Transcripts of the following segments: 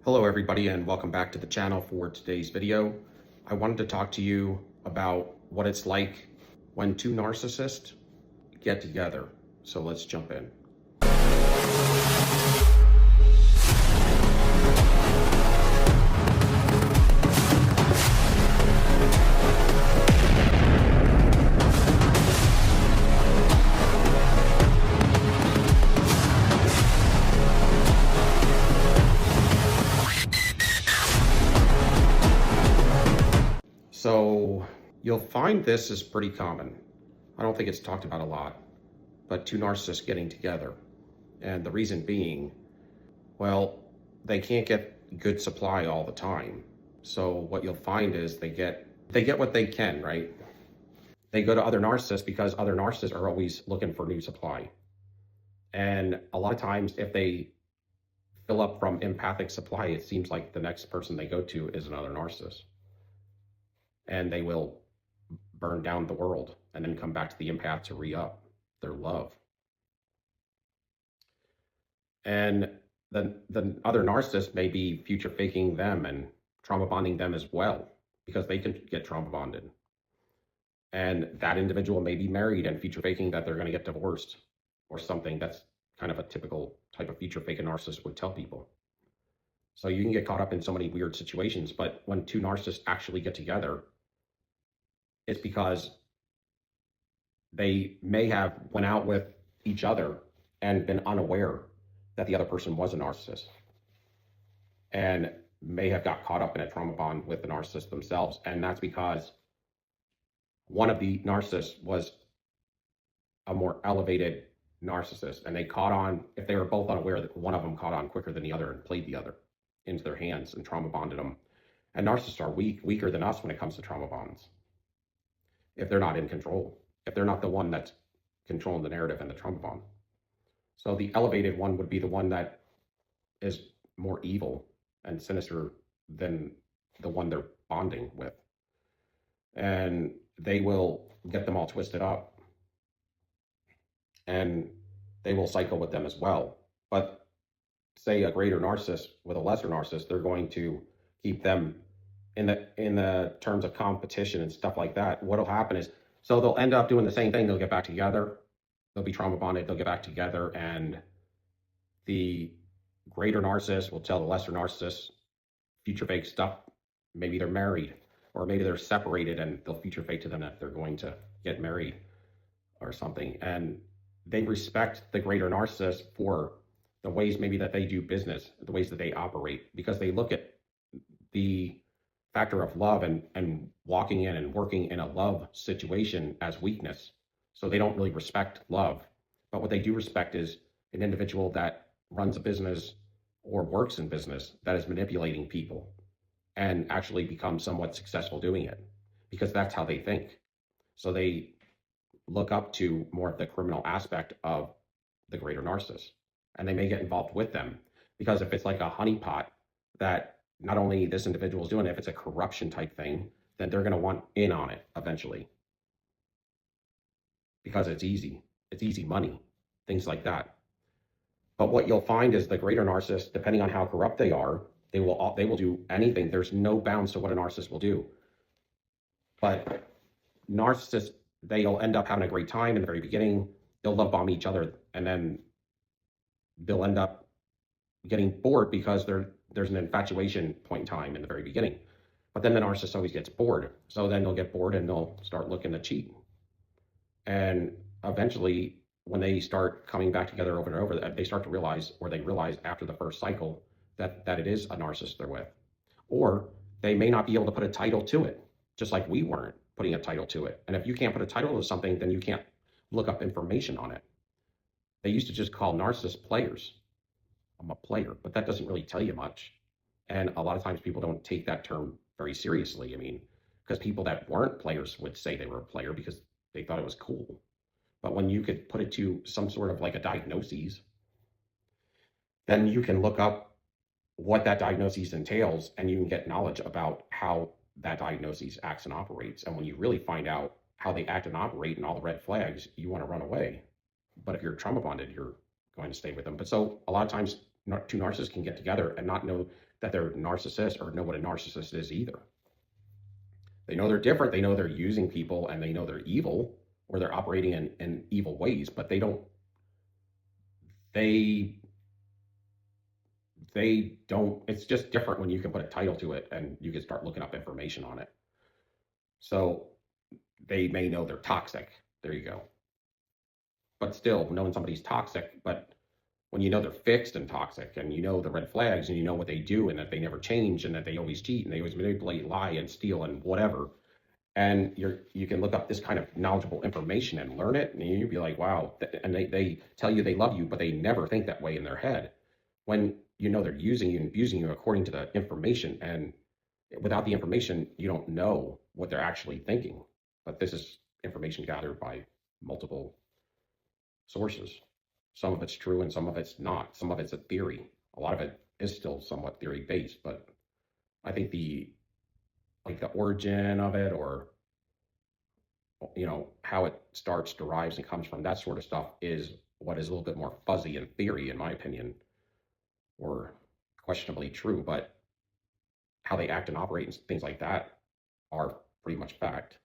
Hello everybody and welcome back to the channel for today's video. I wanted to talk to you about what it's like when two narcissists get together. So let's jump in. So you'll find this is pretty common. I don't think it's talked about a lot, but two narcissists getting together. And the reason being, well, they can't get good supply all the time. So what you'll find is they get what they can, right? They go to other narcissists because other narcissists are always looking for new supply. And a lot of times if they fill up from empathic supply, it seems like the next person they go to is another narcissist. And they will burn down the world and then come back to the empath to re-up their love. And the other narcissist may be future faking them and trauma bonding them as well, because they can get trauma bonded. And that individual may be married and future faking that they're going to get divorced or something. That's kind of a typical type of future fake a narcissist would tell people. So you can get caught up in so many weird situations, but when two narcissists actually get together, it's because they may have went out with each other and been unaware that the other person was a narcissist, and may have got caught up in a trauma bond with the narcissist themselves. And that's because one of the narcissists was a more elevated narcissist, and they caught on, if they were both unaware, that one of them caught on quicker than the other and played the other into their hands and trauma bonded them. And narcissists are weaker than us when it comes to trauma bonds. If they're not in control, if they're not the one that's controlling the narrative and the trauma bond. So the elevated one would be the one that is more evil and sinister than the one they're bonding with. And they will get them all twisted up. And they will cycle with them as well. But say a greater narcissist with a lesser narcissist, they're going to keep them in the terms of competition and stuff like that. What'll happen is, so they'll end up doing the same thing. They'll get back together. They'll be trauma bonded. They'll get back together, and the greater narcissist will tell the lesser narcissist future fake stuff. Maybe they're married, or maybe they're separated, and they'll future fake to them that they're going to get married or something. And they respect the greater narcissist for the ways maybe that they do business, the ways that they operate, because they look at the factor of love and walking in and working in a love situation as weakness. So they don't really respect love. But what they do respect is an individual that runs a business or works in business that is manipulating people and actually becomes somewhat successful doing it, because that's how they think. So they look up to more of the criminal aspect of the greater narcissist, and they may get involved with them, because if it's like a honeypot that not only this individual is doing it, if it's a corruption type thing, then they're going to want in on it eventually, because it's easy money, things like that. But what you'll find is the greater narcissist, depending on how corrupt they are, they will do anything. There's no bounds to what a narcissist will do. But narcissists, they'll end up having a great time in the very beginning. They'll love bomb each other, and then they'll end up getting bored because there's an infatuation point in time in the very beginning. But then the narcissist always gets bored. So then they'll get bored and they'll start looking to cheat. And eventually, when they start coming back together over and over, they start to realize, or they realize after the first cycle, that it is a narcissist they're with. Or they may not be able to put a title to it, just like we weren't putting a title to it. And if you can't put a title to something, then you can't look up information on it. They used to just call narcissists players. I'm a player, but that doesn't really tell you much. And a lot of times people don't take that term very seriously. I mean, because people that weren't players would say they were a player because they thought it was cool. But when you could put it to some sort of like a diagnosis, then you can look up what that diagnosis entails, and you can get knowledge about how that diagnosis acts and operates. And when you really find out how they act and operate and all the red flags, you want to run away. But if you're trauma bonded, you're going to stay with them. But so a lot of times two narcissists can get together and not know that they're narcissists or know what a narcissist is either. They know they're different. They know they're using people and they know they're evil or they're operating in evil ways, but they, they don't, it's just different when you can put a title to it and you can start looking up information on it. So they may know they're toxic. There you go. But still, knowing somebody's toxic, but when you know they're fixed and toxic and you know the red flags and you know what they do and that they never change and that they always cheat and they always manipulate, lie, and steal and whatever, and you can look up this kind of knowledgeable information and learn it, and you'd be like, wow. And they tell you they love you, but they never think that way in their head. When you know they're using you and abusing you according to the information, and without the information, you don't know what they're actually thinking. But this is information gathered by multiple sources. Some of it's true and some of it's not. Some of it's a theory. A lot of it is still somewhat theory based, but I think the origin of it, or how it starts, derives, and comes from, that sort of stuff is what is a little bit more fuzzy in theory, in my opinion, or questionably true. But how they act and operate and things like that are pretty much fact.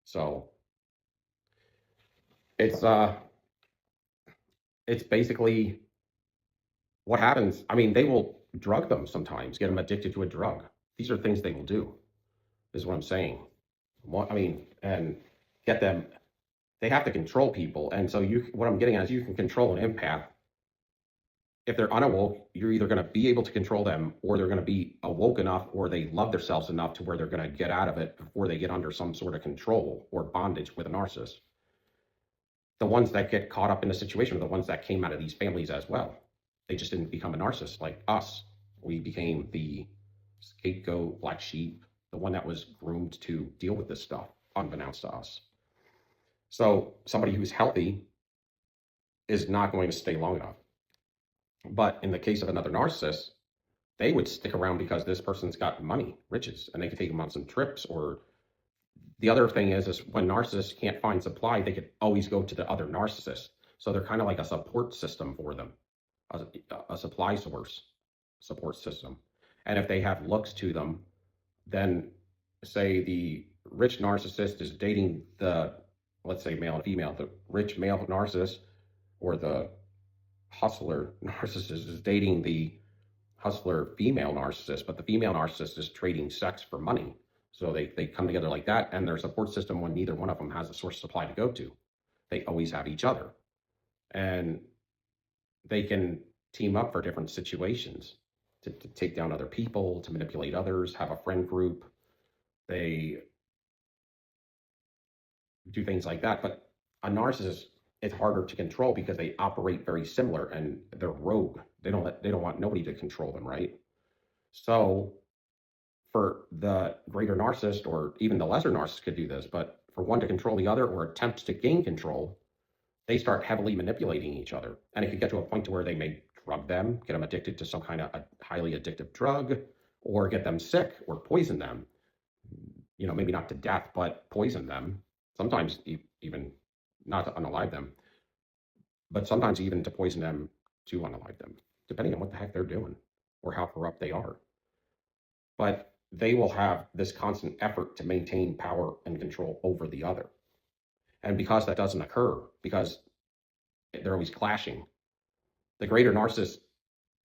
So it's basically what happens. I mean, they will drug them sometimes, get them addicted to a drug. These are things they will do, is what I'm saying. And get them, they have to control people. And so what I'm getting at is you can control an empath. If they're unawoke, you're either going to be able to control them, or they're going to be awoke enough, or they love themselves enough to where they're going to get out of it before they get under some sort of control or bondage with a narcissist. The ones that get caught up in the situation are the ones that came out of these families as well. They just didn't become a narcissist like us. We became the scapegoat, black sheep, the one that was groomed to deal with this stuff, unbeknownst to us. So somebody who's healthy is not going to stay long enough. But in the case of another narcissist, they would stick around because this person's got money, riches, and they could take them on some trips. Or the other thing is when narcissists can't find supply, they could always go to the other narcissist. So they're kind of like a support system for them, a supply source, support system. And if they have looks to them, then say the rich narcissist is dating the, let's say male and female, the rich male narcissist, or the hustler narcissist is dating the hustler female narcissist, but the female narcissist is trading sex for money. So they come together like that, and their support system, when neither one of them has a source of supply to go to, they always have each other. And they can team up for different situations to take down other people, to manipulate others, have a friend group. They do things like that. But a narcissist, it's harder to control because they operate very similar and they're rogue. They don't want nobody to control them, right? So for the greater narcissist, or even the lesser narcissist could do this, but for one to control the other or attempt to gain control, they start heavily manipulating each other. And it could get to a point to where they may drug them, get them addicted to some kind of a highly addictive drug, or get them sick or poison them. Maybe not to death, but poison them. Sometimes even not to unalive them, but sometimes even to poison them to unalive them, depending on what the heck they're doing or how corrupt they are. But they will have this constant effort to maintain power and control over the other. And because that doesn't occur, because they're always clashing, the greater narcissist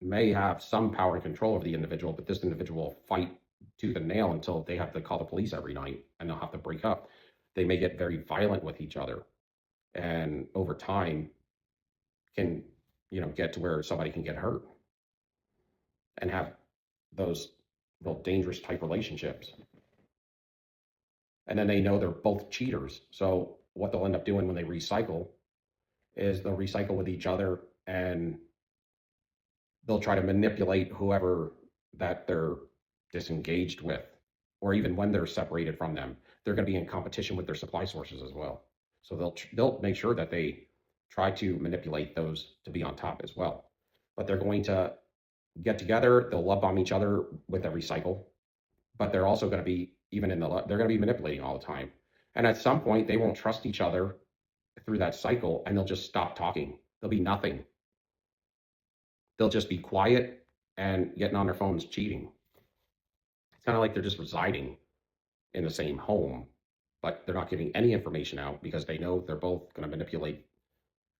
may have some power and control over the individual, but this individual will fight tooth and nail until they have to call the police every night, and they'll have to break up. They may get very violent with each other, and over time can, get to where somebody can get hurt and have those real dangerous type relationships. And then they know they're both cheaters. So what they'll end up doing when they recycle is they'll recycle with each other, and they'll try to manipulate whoever that they're disengaged with, or even when they're separated from them, they're going to be in competition with their supply sources as well. So they'll make sure that they try to manipulate those to be on top as well. But they're going to get together, they'll love bomb each other with every cycle, but they're also going to be, they're going to be manipulating all the time. And at some point, they won't trust each other through that cycle, and they'll just stop talking. There'll be nothing. they'll just be quiet and getting on their phones cheating. It's kind of like they're just residing in the same home, but they're not giving any information out because they know they're both going to manipulate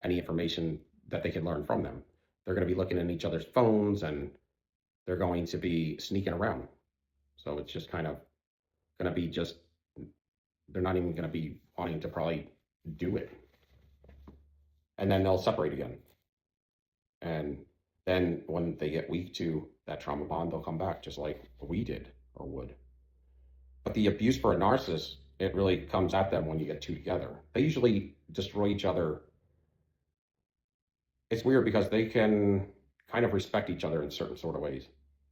any information that they can learn from them. They're going to be looking in each other's phones and they're going to be sneaking around. So it's just kind of going to be just, they're not even going to be wanting to probably do it. And then they'll separate again. And then when they get weak to that trauma bond, they'll come back just like we did or would. But the abuse for a narcissist, it really comes at them when you get two together. They usually destroy each other. It's weird because they can kind of respect each other in certain sort of ways.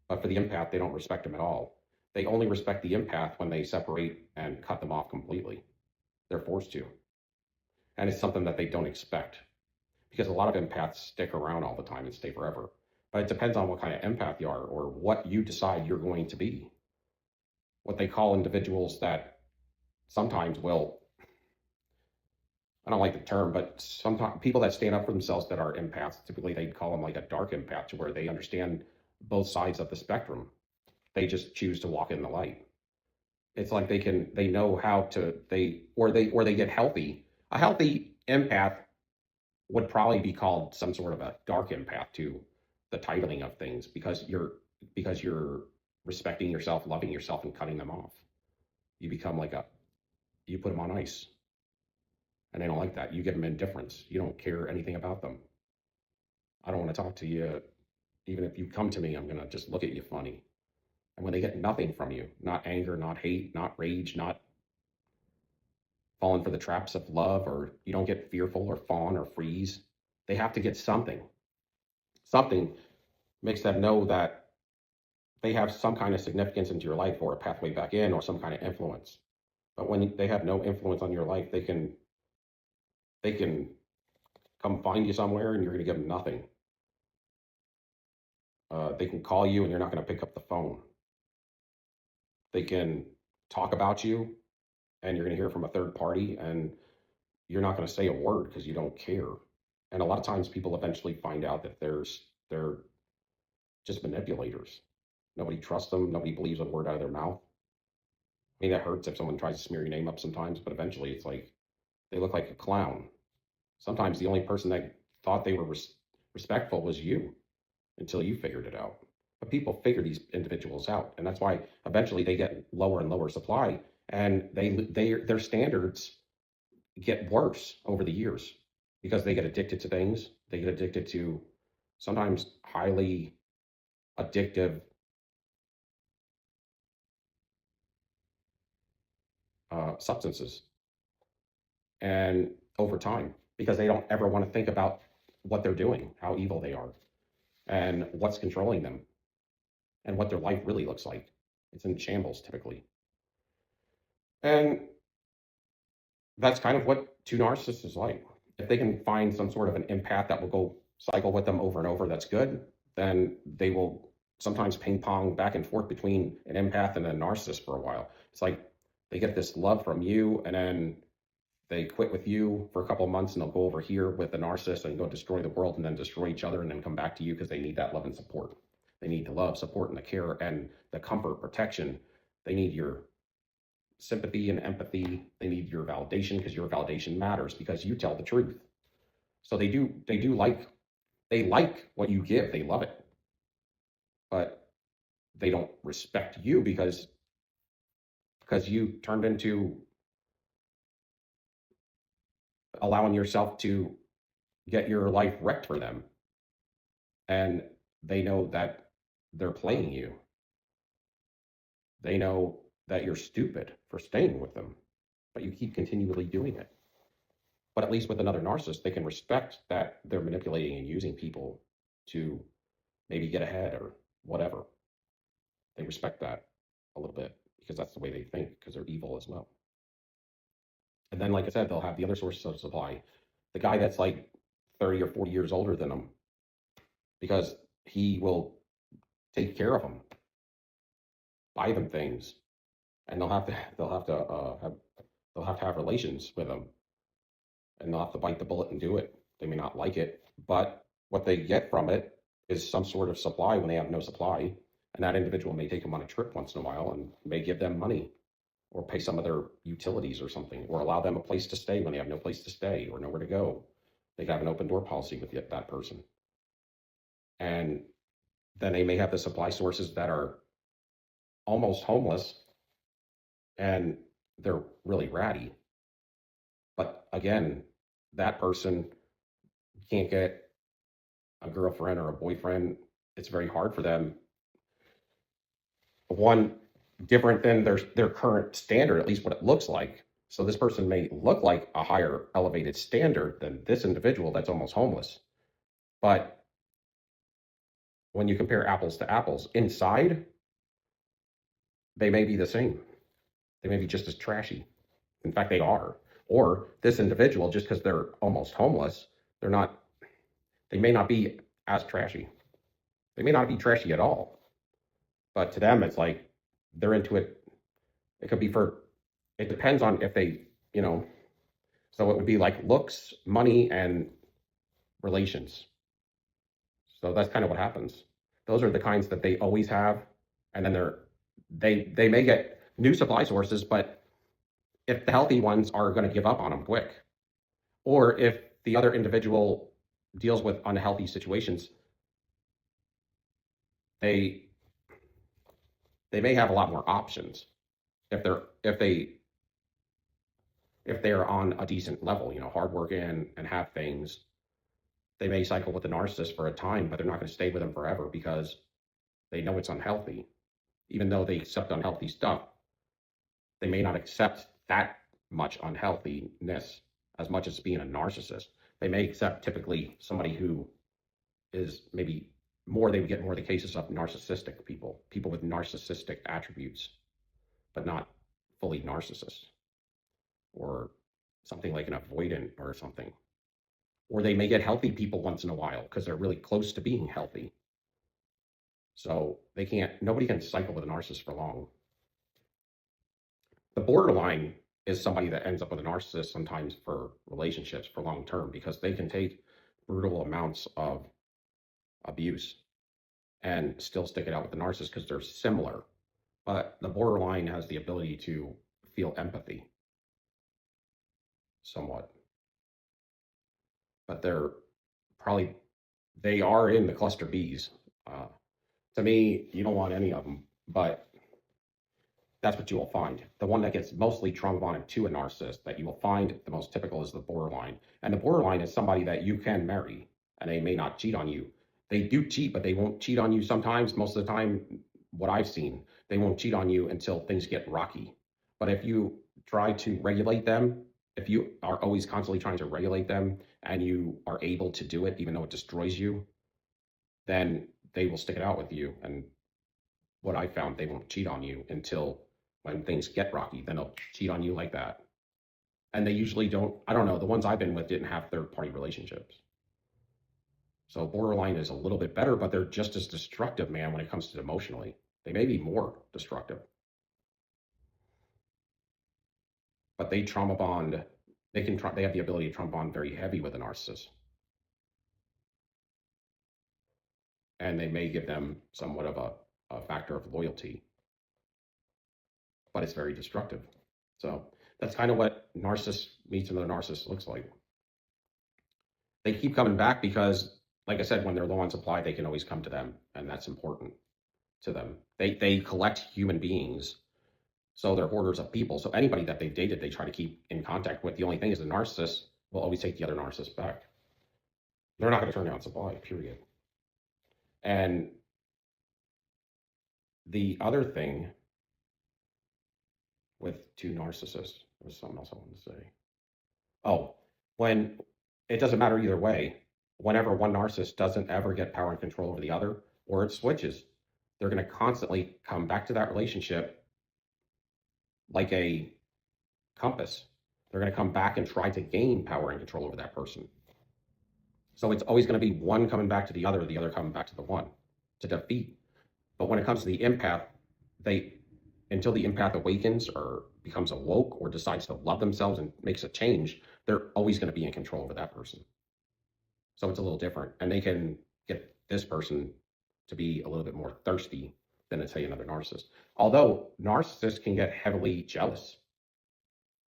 But for the empath, they don't respect them at all. They only respect the empath when they separate and cut them off completely. They're forced to. And it's something that they don't expect. Because a lot of empaths stick around all the time and stay forever. But it depends on what kind of empath you are or what you decide you're going to be. What they call individuals that sometimes will, I don't like the term, but sometimes people that stand up for themselves that are empaths, typically they'd call them like a dark empath, to where they understand both sides of the spectrum. They just choose to walk in the light. It's like they know how to, or they get healthy. A healthy empath would probably be called some sort of a dark empath to the titling of things, because you're respecting yourself, loving yourself, and cutting them off. You become like you put them on ice. And they don't like that. You give them indifference. You don't care anything about them. I don't want to talk to you. Even if you come to me, I'm going to just look at you funny. And when they get nothing from you, not anger, not hate, not rage, not falling for the traps of love, or you don't get fearful or fawn or freeze, they have to get something. Something makes them know that they have some kind of significance into your life, or a pathway back in, or some kind of influence. But when they have no influence on your life, they can come find you somewhere and you're going to give them nothing. They can call you and you're not going to pick up the phone. They can talk about you and you're going to hear from a third party and you're not going to say a word because you don't care. And a lot of times people eventually find out that they're just manipulators. Nobody trusts them. Nobody believes a word out of their mouth. I mean, that hurts if someone tries to smear your name up sometimes, but eventually it's like they look like a clown. Sometimes the only person that thought they were respectful was you, until you figured it out. But people figure these individuals out, and that's why eventually they get lower and lower supply, and their standards get worse over the years because they get addicted to things. They get addicted to sometimes highly addictive substances, and over time, because they don't ever want to think about what they're doing, how evil they are, and what's controlling them, and what their life really looks like. It's in shambles typically. And that's kind of what two narcissists is like. If they can find some sort of an empath that will go cycle with them over and over, that's good. Then they will sometimes ping pong back and forth between an empath and a narcissist for a while. It's like they get this love from you, and then they quit with you for a couple of months, and they'll go over here with the narcissist and go destroy the world, and then destroy each other, and then come back to you because they need that love and support. They need the love, support, and the care, and the comfort, protection. They need your sympathy and empathy. They need your validation, because your validation matters, because you tell the truth. So they like what you give. They love it. But they don't respect you because you turned into allowing yourself to get your life wrecked for them. And they know that they're playing you. They know that you're stupid for staying with them, but you keep continually doing it. But at least with another narcissist, they can respect that they're manipulating and using people to maybe get ahead or whatever. They respect that a little bit because that's the way they think, because they're evil as well. And then, like I said, they'll have the other sources of supply. The guy that's like 30 or 40 years older than them, because he will take care of them, buy them things, and they'll have to have relations with them, and they'll have to bite the bullet and do it. They may not like it, but what they get from it is some sort of supply when they have no supply. And that individual may take them on a trip once in a while and may give them money or pay some of their utilities or something, or allow them a place to stay when they have no place to stay or nowhere to go. They have an open door policy with that person. And then they may have the supply sources that are almost homeless and they're really ratty. But again, that person can't get a girlfriend or a boyfriend. It's very hard for them. One, different than their current standard, at least what it looks like. So this person may look like a higher elevated standard than this individual that's almost homeless. But when you compare apples to apples, inside, they may be the same. They may be just as trashy. In fact, they are. Or this individual, just because they're almost homeless, they're not, they may not be as trashy. They may not be trashy at all. But to them, it's like they're into it. It could be it depends on if they, so it would be like looks, money, and relations. So that's kind of what happens. Those are the kinds that they always have. And then they may get new supply sources, but if the healthy ones are going to give up on them quick, or if the other individual deals with unhealthy situations, they may have a lot more options if they're on a decent level, hardworking and have things. They may cycle with the narcissist for a time, but they're not going to stay with them forever because they know it's unhealthy. Even though they accept unhealthy stuff, they may not accept that much unhealthiness as much as being a narcissist. They may accept typically somebody who is maybe more, they would get more of the cases of narcissistic people with narcissistic attributes, but not fully narcissists, or something like an avoidant or something. Or they may get healthy people once in a while because they're really close to being healthy. So nobody can cycle with a narcissist for long. The borderline is somebody that ends up with a narcissist sometimes for relationships for long term because they can take brutal amounts of abuse and still stick it out with the narcissist because they're similar. But the borderline has the ability to feel empathy somewhat. But they are in the cluster Bs. To me, you don't want any of them, but that's what you will find. The one that gets mostly trauma bonded to a narcissist that you will find the most typical is the borderline. And the borderline is somebody that you can marry and they may not cheat on you. They do cheat, but they won't cheat on you sometimes. Most of the time, what I've seen, they won't cheat on you until things get rocky. But if you try to regulate them, if you are always constantly trying to regulate them and you are able to do it, even though it destroys you, then they will stick it out with you. And what I found, they won't cheat on you until when things get rocky, then they'll cheat on you like that. And they usually don't, I don't know, the ones I've been with didn't have third-party relationships. So borderline is a little bit better, but they're just as destructive, man, when it comes to emotionally. They may be more destructive. But they trauma bond, they have the ability to trauma bond very heavy with a narcissist. And they may give them somewhat of a factor of loyalty, but it's very destructive. So that's kind of what narcissist meets another narcissist looks like. They keep coming back because, like I said, when they're low on supply, they can always come to them, and that's important to them. They collect human beings, so they're hoarders of people. So anybody that they've dated, they try to keep in contact with. The only thing is the narcissist will always take the other narcissist back. They're not going to turn down supply, period. And the other thing with two narcissists, there's something else I wanted to say. Oh, when it doesn't matter either way, whenever one narcissist doesn't ever get power and control over the other, or it switches, they're going to constantly come back to that relationship like a compass. They're going to come back and try to gain power and control over that person. So it's always going to be one coming back to the other coming back to the one to defeat. But when it comes to the empath, until the empath awakens or becomes awoke or decides to love themselves and makes a change, they're always going to be in control over that person. So it's a little different. And they can get this person to be a little bit more thirsty than, say, another narcissist. Although narcissists can get heavily jealous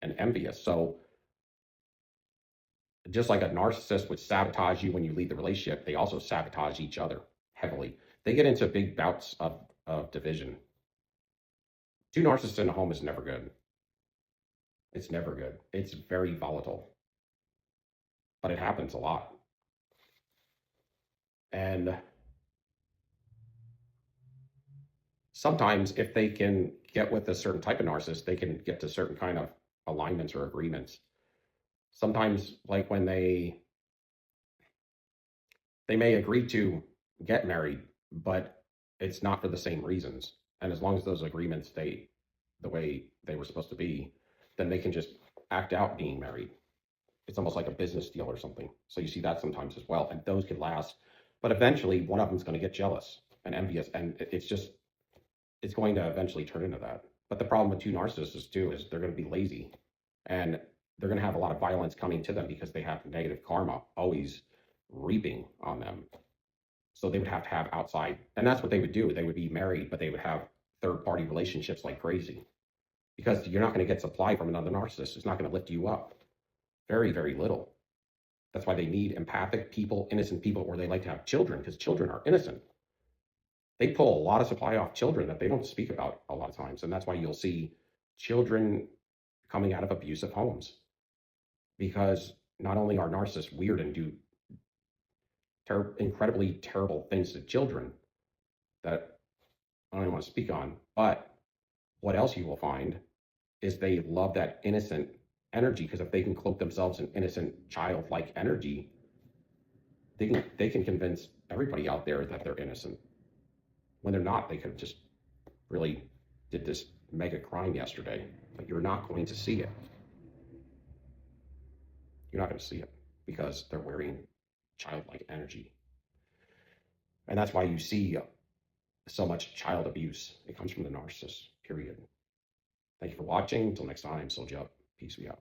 and envious. So just like a narcissist would sabotage you when you leave the relationship, they also sabotage each other heavily. They get into big bouts of division. Two narcissists in a home is never good. It's never good. It's very volatile, but it happens a lot. And sometimes if they can get with a certain type of narcissist, they can get to certain kind of alignments or agreements. Sometimes, like when they may agree to get married, but it's not for the same reasons. And as long as those agreements stay the way they were supposed to be, then they can just act out being married. It's almost like a business deal or something. So you see that sometimes as well. And those could last. But eventually, one of them's going to get jealous and envious. And it's going to eventually turn into that. But the problem with two narcissists, too, is they're going to be lazy. And they're going to have a lot of violence coming to them because they have negative karma always reaping on them. So they would have to have outside, and that's what they would do. They would be married, but they would have third-party relationships like crazy because you're not going to get supply from another narcissist. It's not going to lift you up. Very, very little. That's why they need empathic people, innocent people, or they like to have children because children are innocent. They pull a lot of supply off children that they don't speak about a lot of times. And that's why you'll see children coming out of abusive homes because not only are narcissists weird and do incredibly terrible things to children that I don't even want to speak on, but what else you will find is they love that innocent energy because if they can cloak themselves in innocent childlike energy, they can convince everybody out there that they're innocent. When they're not, they could just really did this mega crime yesterday, but you're not going to see it. You're not going to see it because they're wearing childlike energy. And that's why you see so much child abuse. It comes from the narcissist, period. Thank you for watching. Until next time, soldier up. Peace, we out.